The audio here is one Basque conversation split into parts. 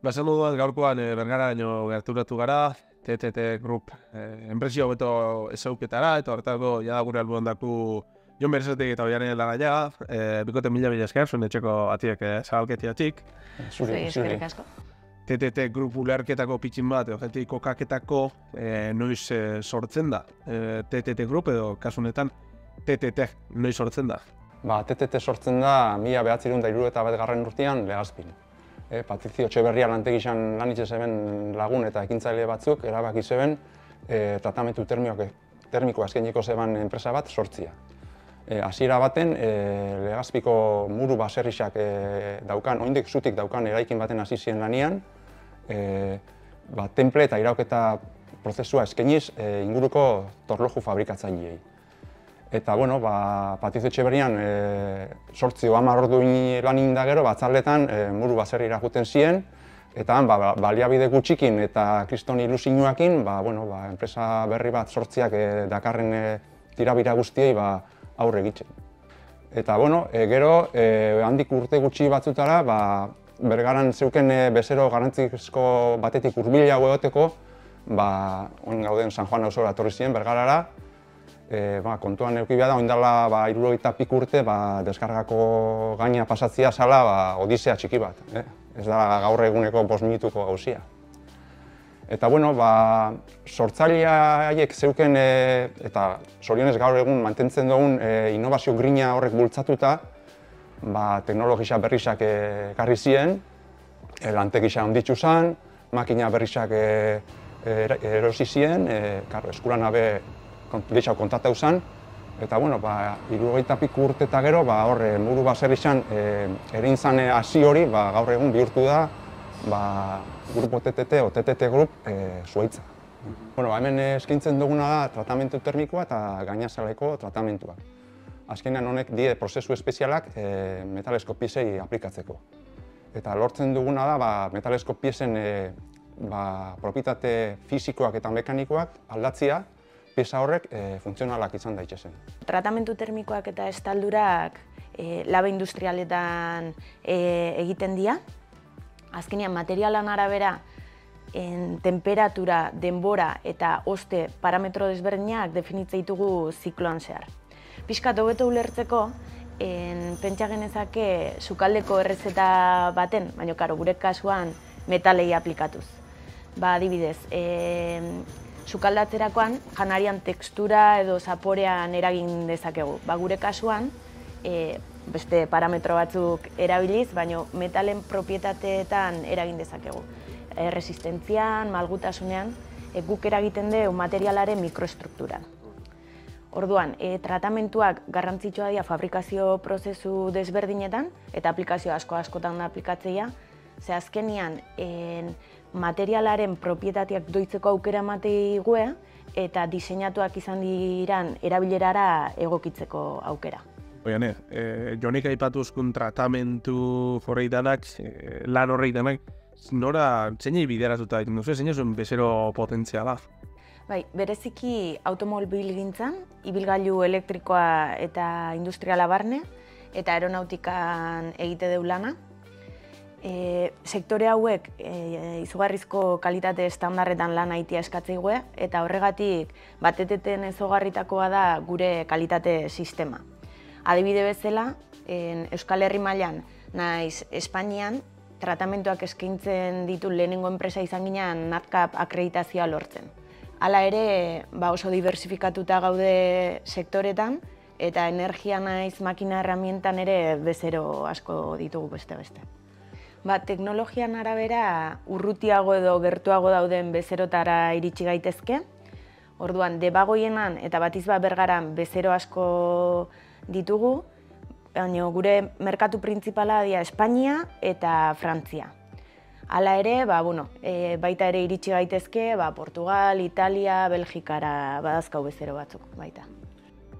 Bazen moduan gaurkoan Bergaraino gerturatu gara, TTT Group enpresio hobeto ezauketara, eta horretako jada gure albuan daku Jon Berezetik eta Oianen Laraia, bikote mila esker, zuen etxeko atiek zabalketiatik. Eskerrik asko. TTT Group ulerketako pitxin bat, ogentik kokaketako noiz sortzen da. TTT Group edo kasunetan TTT noiz sortzen da. TTT sortzen da 1971 urtean Legazpin. Patrizio Etxeberria lantegixan lan itxe zeben lagun eta ekintzaile batzuk erabaki zeben tratamentu termikoa eskainiko zeben enpresa bat sortzia. Hasiera baten Legazpiko muru baserrixak daukan, oindik zutik daukan eraikin baten hasi ziren lanian, temple eta irauketa prozesua eskainiz inguruko torloju fabrikatzaileei. Eta, Patrizio Etxeberrian sortzio 10 ordu lan egin da gero, batzarletan muru baserrira joaten ziren, eta baliabide gutxikin eta kriston ilusioakin, enpresa berri bat sortziak dakarren tirabira guztiei aurre egiten. Eta, gero, handik urte gutxi batzutara, Bergaran zeuken bezero garrantzizko batetik hurbilago egoteko, oin gauden San Juan auzora etorri ziren Bergarara, kontuan eduki behar da, oin dela 70 pik urte deskargako gaina pasatzia zala odisea txiki bat. Ez da gaur eguneko 5 minutuko gauzia. Eta, sortzailea haiek zeuken, eta zorionez gaur egun mantentzen dugun innovazio grina horrek bultzatuta, teknologisa berrizak ekarri ziren, lantegisa onditzu zen, makina berrizak erosi ziren, eskuran habe gehiago kontatau zen, eta, 70 pik urte eta gero, horre muru baserrizan egin zen hasi hori, gaur egun bihurtu da, Grupo TTT o TTT Group Zuaitza. Hemen eskaintzen duguna da tratamentu termikoa eta gainazaleko tratamentua. Azkenean honek die prozesu espezialak metalesko piezei aplikatzeko. Eta lortzen duguna da metalesko piezen propietate fisikoak eta mekanikoak aldatzia, pieza horrek funtzionalak izan daitezen. Tratamentu termikoak eta estaldurak laba industrialetan egiten dira. Azkenean materialan arabera, temperatura, denbora eta oste parametro desberdinak definitzen ditugu zikloan zehar. Pixkat hobeto ulertzeko, pentsa genezake sukaldeko errezeta baten, baina gure kasuan metalei aplikatuz. Adibidez, sukaldatzerakoan janarian tekstura edo zaporean eragin dezakegu. Gure kasuan, beste parametro batzuk erabiliz, baina metalen propietateetan eragin dezakegu. Resistentzian, malgutasunean, guk eragiten dugu materialaren mikroestrukturan. Orduan, tratamentuak garrantzitsua dira fabrikazio prozesu desberdinetan eta aplikazio askotan da aplikatzea, ze azkenean materialaren propietateak doitzeko aukera emate gue eta diseinatuak izan diran erabilerara egokitzeko aukera. Oiane, Jonik aipatuzkun tratamentu horreitanak, lan horreitanak, nora zeinei bideratuta ditu duzu, zein zuen bezero potentziala? Bereziki automobilgintzan, ibilgailu elektrikoa eta industriala barne, eta aeronautikan egite deu lana. Sektore hauek izugarrizko kalitate estandarretan lan egitea eskatzeigue, eta horregatik TTTen ezaugarritakoa da gure kalitate sistema. Adibide bezala, Euskal Herri mailan naiz Espainian tratamentuak eskaintzen ditu lehenengo enpresa izan ginean NADCAP akreditazioa lortzen. Hala ere, oso diversifikatuta gaude sektoretan eta energia naiz makina herramientan ere bezero asko ditugu beste-beste. Teknologian arabera urrutiago edo gertuago dauden bezerotara iritsi gaitezke. Orduan, debagoienan eta batiz Bergaran bezero asko ditugu, baina gure merkatu printzipala dira Espainia eta Frantzia. Hala ere, baita ere iritsi gaitezke, Portugal, Italia, Belgikara badazkau bezero batzuk baita.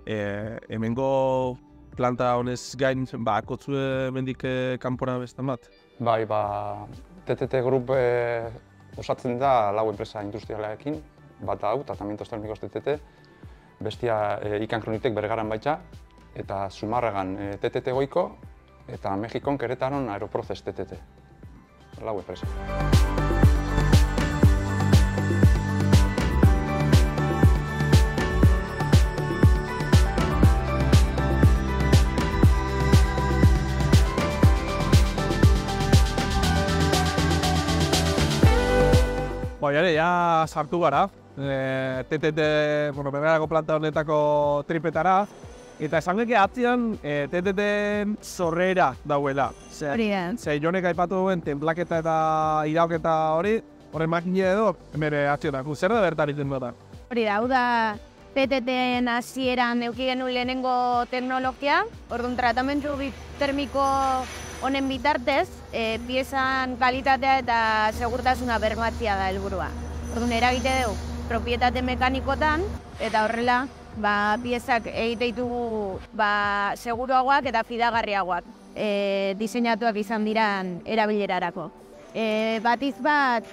Hemengo planta honez gain, akotzue mendik kanpora bestan bat? TTT Group osatzen da 4 enpresa industrialarekin, bat hau, tratamientos termikos TTT, bestia Ikan Kronitek Bergaran baita, eta Zumarragan TTT Goiko, eta Mexikon Queretaron Aeroproces TTT. lau enpresa. Ja sartu gara, TTT, bergarako planta honetako tripetara, eta esan geke atzian TTT sorrera dauela. Ze Jonek aipatu duen tenplaketa eta irauketa hori, horren makine edo, bere atzionak. Zer da bertan iten da? Hori da, hau da TTT-en hasieran eduki genuen lehenengo teknologia, orduan tratamendu termiko honen bitartez, piezan kalitatea eta segurtasuna bermatzea da helburua. Orduan eragite dugu propietate mekanikotan eta horrela piezak egite ditugu seguruagoak eta fidagarriagoak diseinatuak izan diran erabilerarako. Batiz bat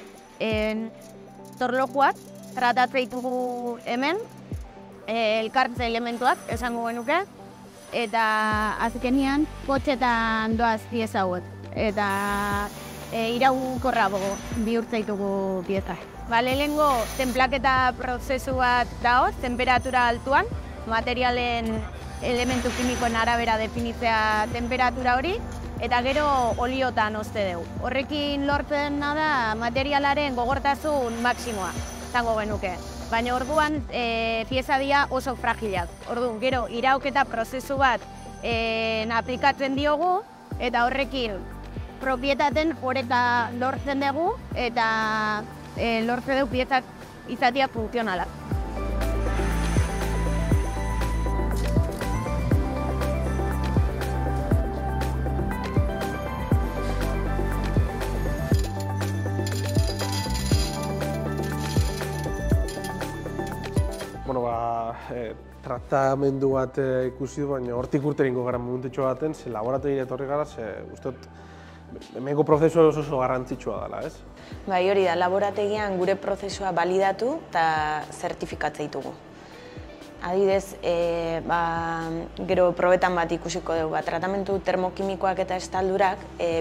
torlojuak tratatzen ditugu hemen, elkartze elementuak esango genuke, eta azkenean kotxetan doaz pieza hauek. Eta iraunkorrago bihurtzen ditugu pieza. Lehenengo tenplaketa prozesu bat dagoz, temperatura altuan, materialen elementu kimikoen arabera definitzea temperatura hori, eta gero oliotan oste dugu. Horrekin lortzen da materialaren gogortasun maksimoa, zango genuke. Baina orduan pieza dira oso fragilak. Orduan, gero irauketa prozesu bat aplikatzen diogu, eta horrekin propietaten horreta lortzen dugu, eta lortzen dugu piezak izatea funtzionalak. Tratamendu bat ikusi du, baina hortik urteringo gara momentetxo baten, ze laborategira etorri gara, ze uste hemengo prozesua oso garrantzitsua dela, ez? Bai, hori da, laborategian gure prozesua balidatu eta zertifikatze ditugu. Adibidez, gero probetan bat ikusiko dugu, tratamendu termokimikoak eta estaldurak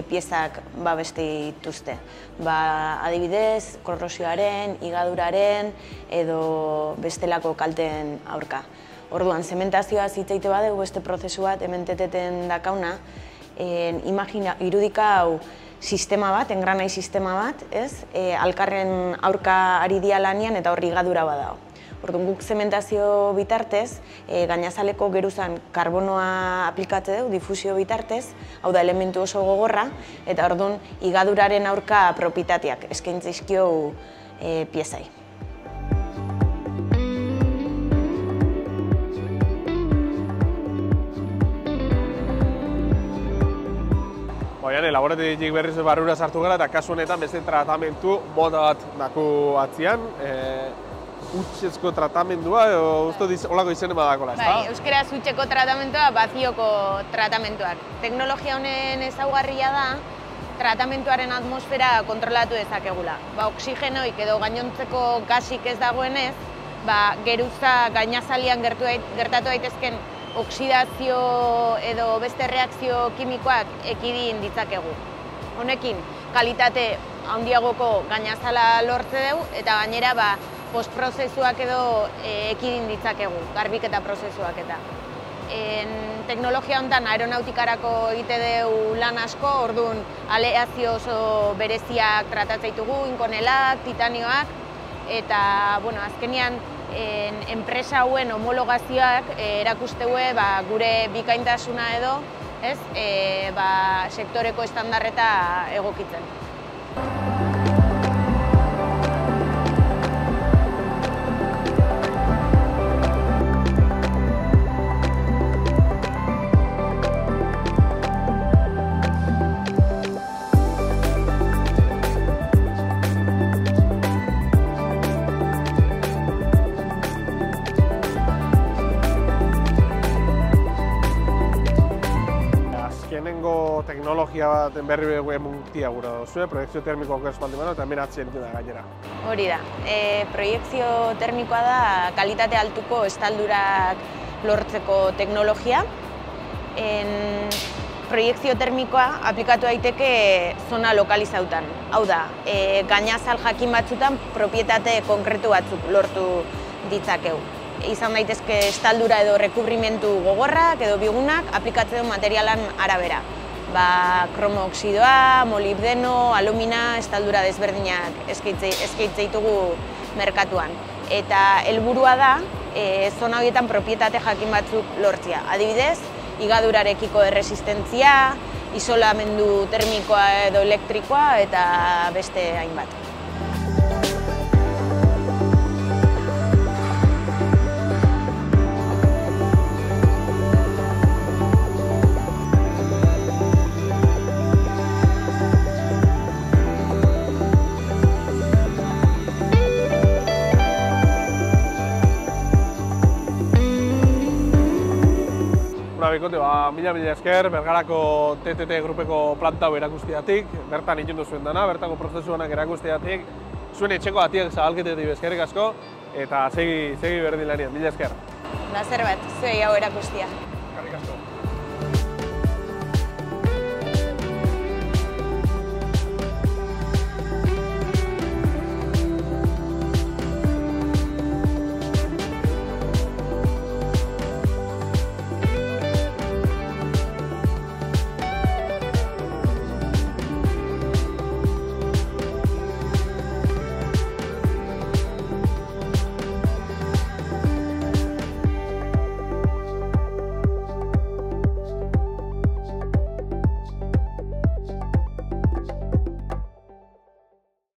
piezak beste dituzte. Adibidez, korrosioaren, higaduraren edo bestelako kalteen aurka. Orduan, zementazioa zitzaite badegu beste prozesu bat, hemen TTT-en dakauna, irudika hau sistema bat, engranai sistema bat, alkarren aurka ari dia lanian eta horri higadura badago. Orduan, guk zementazio bitartez, gainazaleko geruzan karbonoa aplikatze dugu, difusio bitartez, hau da elementu oso gogorra, eta orduan, higaduraren aurka propietateak eskaintzaizkio piezai. Laborategitik berriz barrura sartu gara eta kasu honetan beste tratamentu mota bat daku atzian. Hutsezko tratamendua, holako izene badakola, ezta? Bai, euskaraz hutseko tratamentua, bazioko tratamentuak. Teknologia honen ezaugarria da, tratamentuaren atmosfera kontrolatu dezakegula. Oxigenoik edo gainontzeko gasik ez dagoenez, geruza gainazalian gertatu daitezken oksidazio edo beste reakzio kimikoak ekidin ditzakegu. Honekin, kalitate handiagoko gainazala lortze dugu eta gainera postprozesuak edo ekidin ditzakegu, garbiketa prozesuak eta. Teknologia honetan aeronautikarako egite dugu lan asko, orduan aleazio oso bereziak tratatzen ditugu, inkonelak, titanioak, eta azkenean enpresa hauen homologazioak erakusteue gure bikaintasuna edo sektoreko estandarreta egokitzen. Azkenengo teknologia baten berri emutia gura duzue, proiekzio termikoak ez baldin bada, eta hemen atzien da gainera. Hori da, proiekzio termikoa da kalitate altuko estaldurak lortzeko teknologia. proiekzio termikoa aplikatu daiteke zona lokalizautan. Hau da, gainazal jakin batzutan propietate konkretu batzuk lortu ditzakegu. Izan daitezke estaldura edo rekubrimentu gogorrak edo bigunak aplikatzen duen materialan arabera. Kromooxidoa, molibdeno, alumina, estaldura desberdinak eskaintze ditugu merkatuan. Eta helburua da, zona horietan propietate jakin batzuk lortzea. Adibidez, higadurarekiko erresistentzia, isolamendu termikoa edo elektrikoa eta beste hainbat. Bikote, mila esker, Bergarako TTT grupeko planta hau erakusteatik, bertan ikindu zuen dana, bertako prozesuanak erakusteatik, zuen etxeko atiek zabalketetik eskerrik asko, eta segi berdin lanian, mila esker. Da zerbait, zuei hau erakustea.